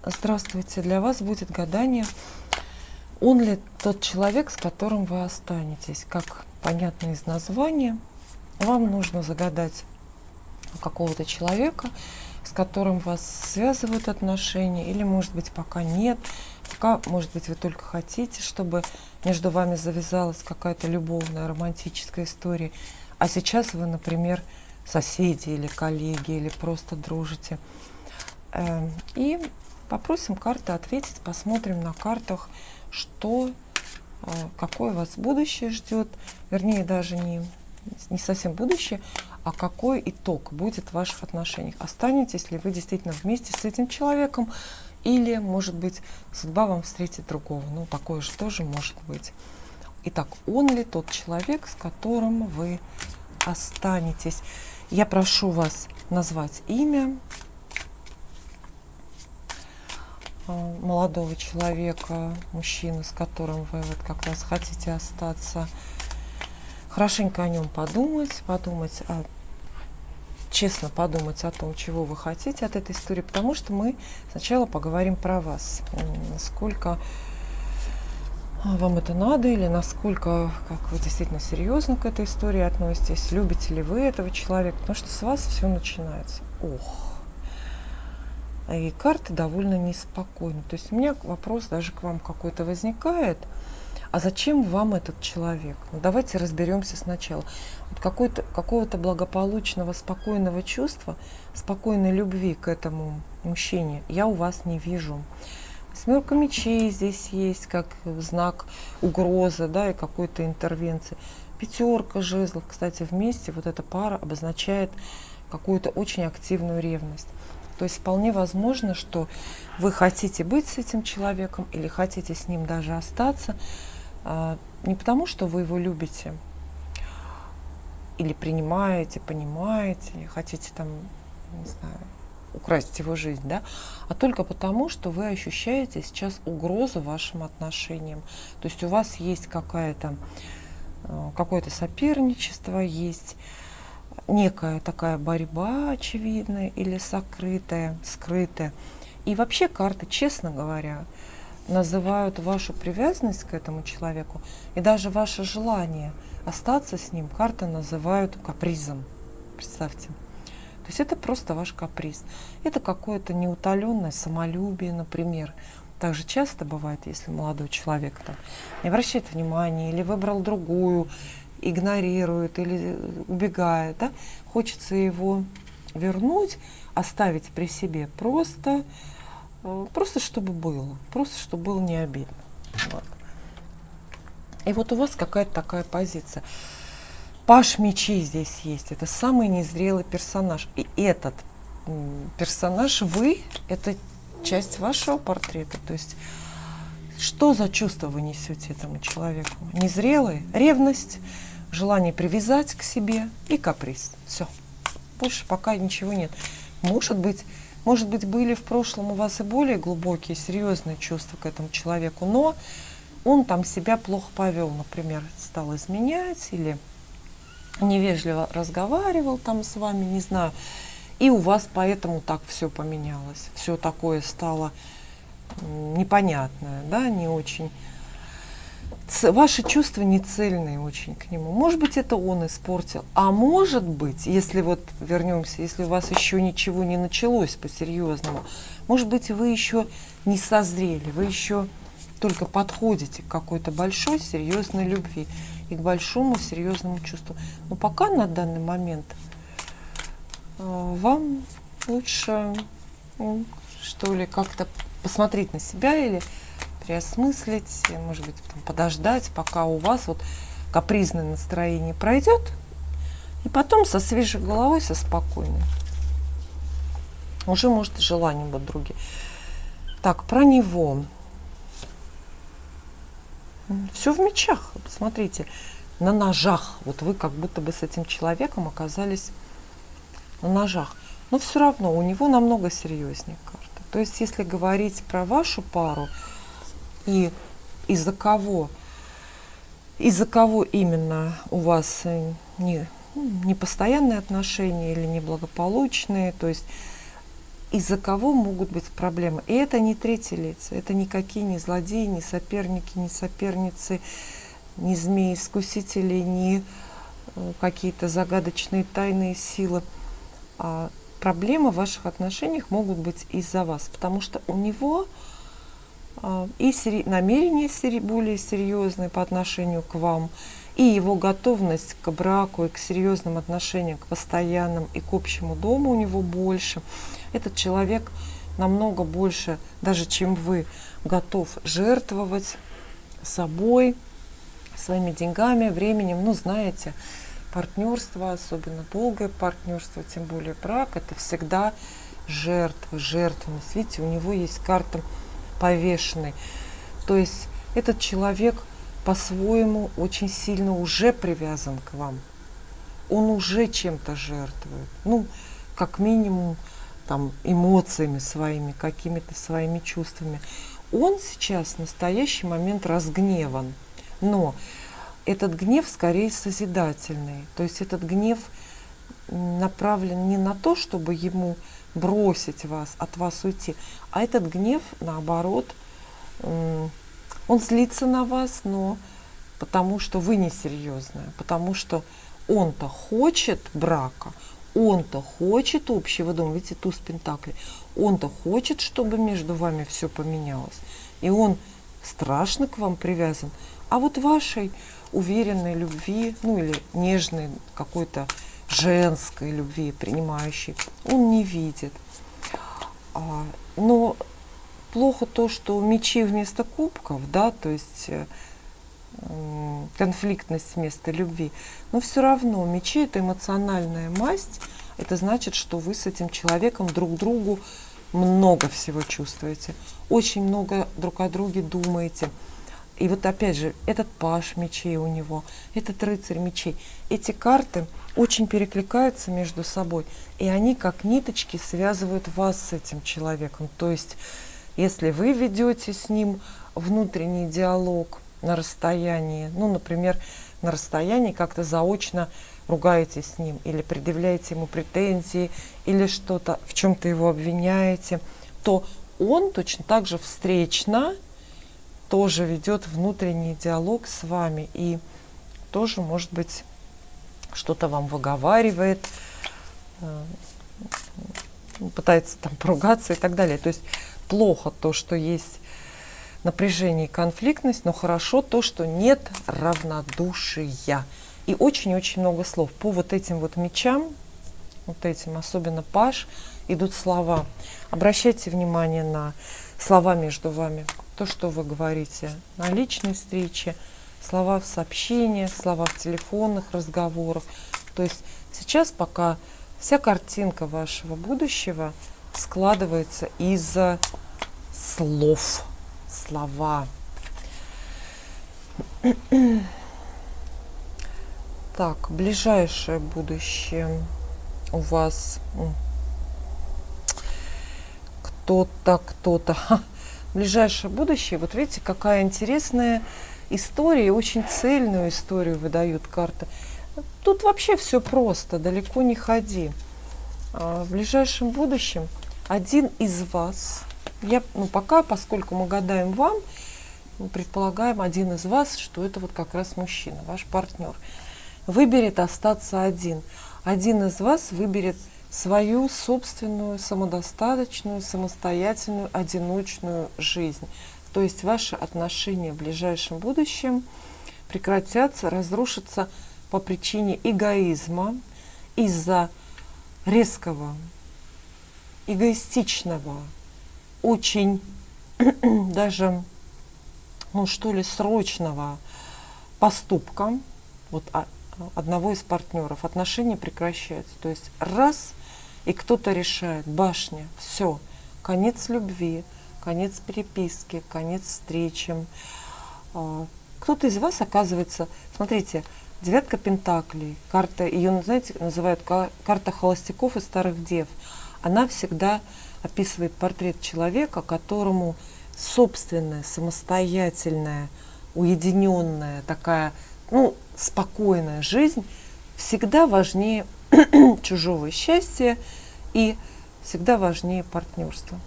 Здравствуйте, для вас будет гадание. Он ли тот человек, с которым вы останетесь? Как понятно из названия, вам нужно загадать какого-то человека, с которым вас связывают отношения, или, может быть, пока нет, пока, может быть, вы только хотите, чтобы между вами завязалась какая-то любовная, романтическая история, а сейчас вы, например, соседи или коллеги, или просто дружите. И попросим карты ответить, посмотрим на картах, что, какое вас будущее ждет, вернее, даже не совсем будущее, а какой итог будет в ваших отношениях. Останетесь ли вы действительно вместе с этим человеком, или, может быть, судьба вам встретит другого. Ну, такое же тоже может быть. Итак, он ли тот человек, с которым вы останетесь? Я прошу вас назвать имя молодого человека, мужчины, с которым вы вот как раз хотите остаться. Хорошенько о нем подумать, честно подумать о том, чего вы хотите от этой истории, потому что мы сначала поговорим про вас. Насколько вам это надо, или насколько, как вы действительно серьезно к этой истории относитесь, любите ли вы этого человека, потому что с вас все начинается. И карты довольно неспокойны. То есть у меня вопрос даже к вам какой-то возникает. А зачем вам этот человек? Ну, давайте разберемся сначала. Вот какого-то благополучного, спокойного чувства, спокойной любви к этому мужчине я у вас не вижу. 8 мечей здесь есть как знак угрозы, да, и какой-то интервенции. 5 жезлов, кстати, вместе вот эта пара обозначает какую-то очень активную ревность. То есть вполне возможно, что вы хотите быть с этим человеком или хотите с ним даже остаться, не потому, что вы его любите или принимаете, понимаете, или хотите там, не знаю, украсть его жизнь, да, а только потому, что вы ощущаете сейчас угрозу вашим отношениям. То есть у вас есть какое-то соперничество, есть некая такая борьба очевидная или сокрытая, скрытая. И вообще карты, честно говоря, называют вашу привязанность к этому человеку и даже ваше желание остаться с ним, карты называют капризом. Представьте. То есть это просто ваш каприз. Это какое-то неутоленное самолюбие, например. Также часто бывает, если молодой человек там не обращает внимания или выбрал другую, игнорирует или убегает, да? Хочется его вернуть, оставить при себе просто чтобы было не обидно. Вот. И вот у вас какая-то такая позиция. Паж мечей здесь есть. Это самый незрелый персонаж. И этот персонаж это часть вашего портрета. То есть что за чувство вы несете этому человеку? Незрелый, ревность, желание привязать к себе и каприз. Все. Больше пока ничего нет. Может быть, были в прошлом у вас и более глубокие, серьезные чувства к этому человеку, но он там себя плохо повел, например, стал изменять или невежливо разговаривал там с вами, не знаю, и у вас поэтому так все поменялось, все такое стало непонятное, да, не очень. Ваши чувства не цельные очень к нему. Может быть, это он испортил. А может быть, если вот вернемся, если у вас еще ничего не началось по-серьезному, может быть, вы еще не созрели, вы еще только подходите к какой-то большой серьезной любви и к большому серьезному чувству. Но пока на данный момент вам лучше, что ли, как-то посмотреть на себя или переосмыслить, может быть, подождать, пока у вас вот капризное настроение пройдет, и потом со свежей головой, со спокойной. Уже, может, желания будут другие. Так, про него. Все в мечах. Посмотрите, на ножах. Вот вы как будто бы с этим человеком оказались на ножах. Но все равно у него намного серьезнее карта. То есть, если говорить про вашу пару, и из-за кого именно у вас непостоянные отношения или неблагополучные, то есть из-за кого могут быть проблемы. И это не третьи лица, это никакие не злодеи, не соперники, не соперницы, не змеи-искусители, не какие-то загадочные тайные силы. А проблемы в ваших отношениях могут быть из-за вас, потому что у него и намерения более серьезные по отношению к вам, и его готовность к браку и к серьезным отношениям, к постоянным и к общему дому у него больше. Этот человек намного больше, даже чем вы, готов жертвовать собой, своими деньгами, временем. Ну, знаете, партнерство, особенно долгое партнерство, тем более брак, это всегда жертва, жертвенность. Видите, у него есть карта повешенной. То есть этот человек по-своему очень сильно уже привязан к вам. Он уже чем-то жертвует. Ну, как минимум, там, эмоциями своими, какими-то своими чувствами. Он сейчас в настоящий момент разгневан. Но этот гнев скорее созидательный. То есть этот гнев направлен не на то, чтобы ему бросить вас, от вас уйти, а этот гнев, наоборот, он злится на вас, но потому что вы несерьезная, потому что он-то хочет брака, он-то хочет общего дома, видите, туз пентаклей, он-то хочет, чтобы между вами все поменялось, и он страшно к вам привязан, а вот вашей уверенной любви, ну или нежной какой-то женской любви, принимающей, он не видит. Но плохо то, что мечи вместо кубков, да, то есть конфликтность вместо любви. Но все равно мечи — это эмоциональная масть. Это значит, что вы с этим человеком друг другу много всего чувствуете, очень много друг о друге думаете. И вот опять же, этот паж мечей у него, этот рыцарь мечей. Эти карты очень перекликаются между собой, и они как ниточки связывают вас с этим человеком. То есть, если вы ведете с ним внутренний диалог на расстоянии, ну, например, на расстоянии как-то заочно ругаетесь с ним, или предъявляете ему претензии, или что-то, в чем-то его обвиняете, то он точно так же встречно тоже ведет внутренний диалог с вами и тоже, может быть, что-то вам выговаривает, пытается там поругаться и так далее. То есть плохо то, что есть напряжение и конфликтность, но хорошо то, что нет равнодушия. И очень-очень много слов. По вот этим вот мечам, вот этим, особенно паж, идут слова. Обращайте внимание на слова между вами. То, что вы говорите на личной встрече, слова в сообщениях, слова в телефонных разговорах. То есть сейчас пока вся картинка вашего будущего складывается из слов, слова. Так, ближайшее будущее у вас кто-то. Ближайшее будущее, вот видите, какая интересная история, очень цельную историю выдают карты. Тут вообще все просто, далеко не ходи. В ближайшем будущем один из вас, пока, поскольку мы гадаем вам, мы предполагаем один из вас, что это вот как раз мужчина, ваш партнер, выберет остаться один. Один из вас выберет свою собственную, самодостаточную, самостоятельную, одиночную жизнь. То есть ваши отношения в ближайшем будущем прекратятся, разрушатся по причине эгоизма, из-за резкого, эгоистичного, очень даже, срочного поступка вот одного из партнеров. Отношения прекращаются. То есть раз, и кто-то решает, башня, все, конец любви, конец переписки, конец встречи. Кто-то из вас оказывается, смотрите, девятка пентаклей, карта, ее, знаете, называют карта холостяков и старых дев. Она всегда описывает портрет человека, которому собственная, самостоятельная, уединенная, такая, спокойная жизнь всегда важнее чужого счастья и всегда важнее партнерства.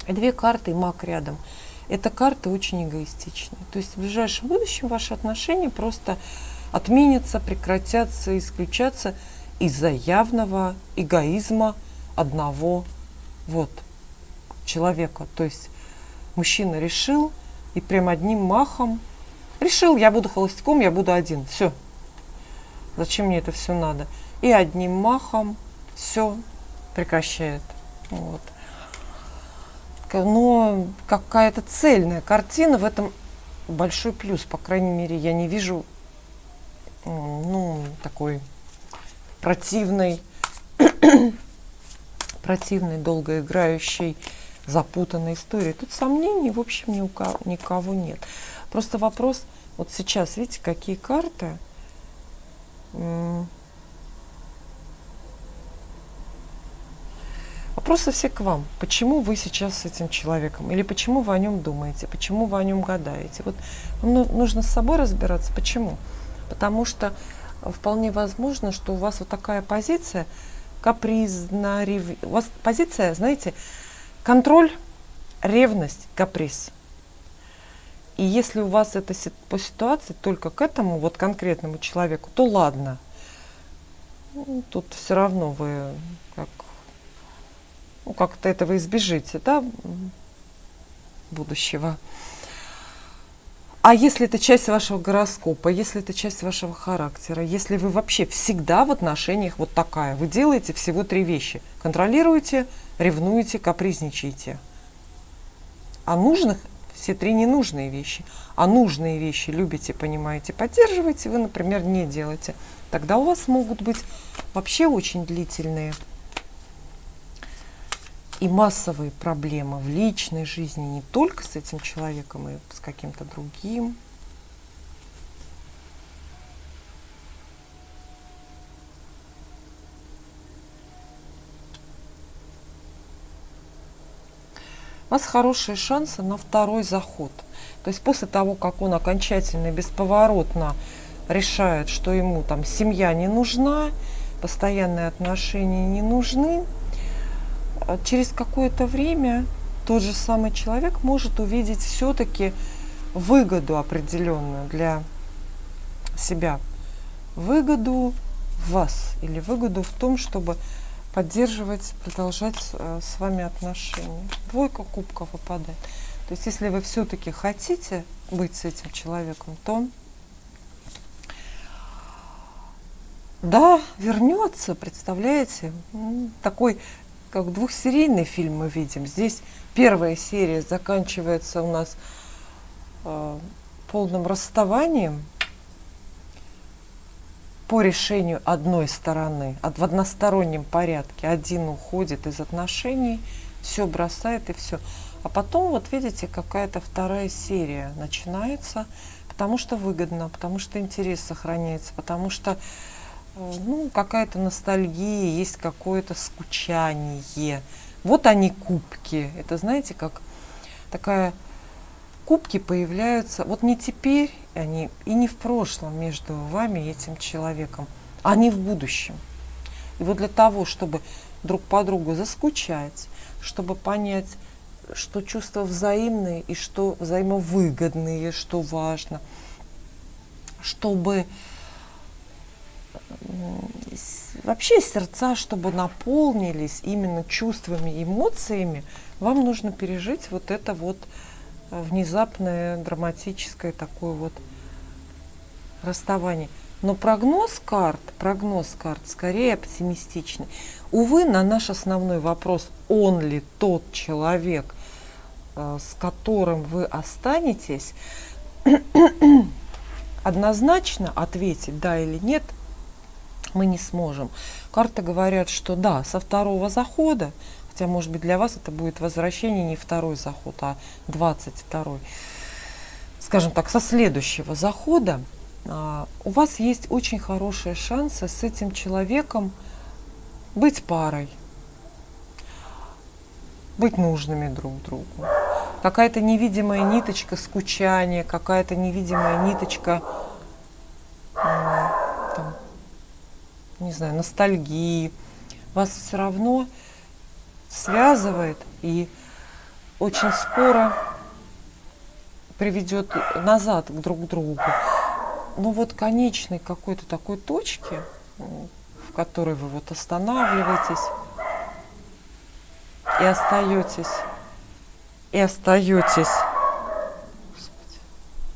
И две карты, и маг рядом. Это карты очень эгоистичные. То есть в ближайшем будущем ваши отношения просто отменятся, прекратятся, исключаться из-за явного эгоизма одного вот человека. То есть мужчина решил и прям одним махом решил, я буду холостяком, я буду один. Все. Зачем мне это все надо? И одним махом все прекращает. Вот. Но какая-то цельная картина, в этом большой плюс. По крайней мере, я не вижу такой противной, долгоиграющей, запутанной истории. Тут сомнений, в общем, никого нет. Просто вопрос, вот сейчас, видите, какие карты. Вопросы все к вам. Почему вы сейчас с этим человеком? Или почему вы о нем думаете? Почему вы о нем гадаете? Вот нужно с собой разбираться. Почему? Потому что вполне возможно, что у вас вот такая позиция капризна, у вас позиция, знаете, контроль, ревность, каприз. И если у вас это по ситуации только к этому вот конкретному человеку, то ладно. Тут все равно вы как-то этого избежите, да, будущего. А если это часть вашего гороскопа, если это часть вашего характера, если вы вообще всегда в отношениях вот такая, вы делаете всего 3 вещи. Контролируете, ревнуете, капризничаете. А нужных, все 3 ненужные вещи. А нужные вещи любите, понимаете, поддерживаете, вы, например, не делаете. Тогда у вас могут быть вообще очень длительные и массовые проблемы в личной жизни, не только с этим человеком, и с каким-то другим. У вас хорошие шансы на второй заход. То есть после того, как он окончательно и бесповоротно решает, что ему там семья не нужна, постоянные отношения не нужны, через какое-то время тот же самый человек может увидеть все-таки выгоду определенную для себя. Выгоду в вас или выгоду в том, чтобы поддерживать, продолжать с вами отношения. 2 кубков выпадает. То есть если вы все-таки хотите быть с этим человеком, то да, вернется, представляете, такой как 2-серийный фильм мы видим. Здесь первая серия заканчивается у нас полным расставанием по решению одной стороны, в одностороннем порядке. Один уходит из отношений, все бросает и все. А потом, вот видите, какая-то 2-я серия начинается, потому что выгодно, потому что интерес сохраняется, потому что какая-то ностальгия, есть какое-то скучание. Вот они, кубки. Это, знаете, как такая... Кубки появляются, вот не теперь они, и не в прошлом между вами и этим человеком, они в будущем. И вот для того, чтобы друг по другу заскучать, чтобы понять, что чувства взаимные и что взаимовыгодные, что важно, чтобы вообще сердца, чтобы наполнились именно чувствами, эмоциями, вам нужно пережить вот это вот внезапное, драматическое такое вот расставание. Но прогноз карт скорее оптимистичный. Увы, на наш основной вопрос, он ли тот человек, с которым вы останетесь, однозначно ответить да или нет мы не сможем. Карты говорят, что да, со 2-го захода, хотя, может быть, для вас это будет возвращение не 2-й заход, а 22-й. Скажем так, со следующего захода у вас есть очень хорошие шансы с этим человеком быть парой, быть нужными друг другу. Какая-то невидимая ниточка скучания, какая-то невидимая ниточка, не знаю, ностальгии. Вас все равно связывает и очень скоро приведет назад к друг другу. Но вот конечной какой-то такой точки, в которой вы вот останавливаетесь и остаетесь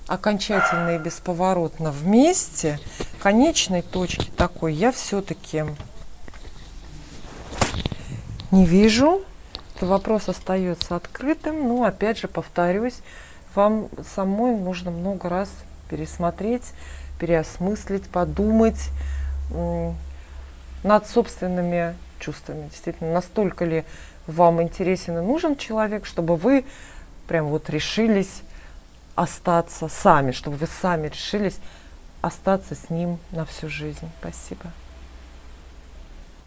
окончательно и бесповоротно вместе, конечной точки такой я все-таки не вижу. Вопрос остается открытым. Но опять же повторюсь, вам самой нужно много раз пересмотреть, переосмыслить, подумать над собственными чувствами. Действительно, настолько ли вам интересен и нужен человек, чтобы вы прям вот решились остаться сами, чтобы вы сами решились остаться с ним на всю жизнь. Спасибо.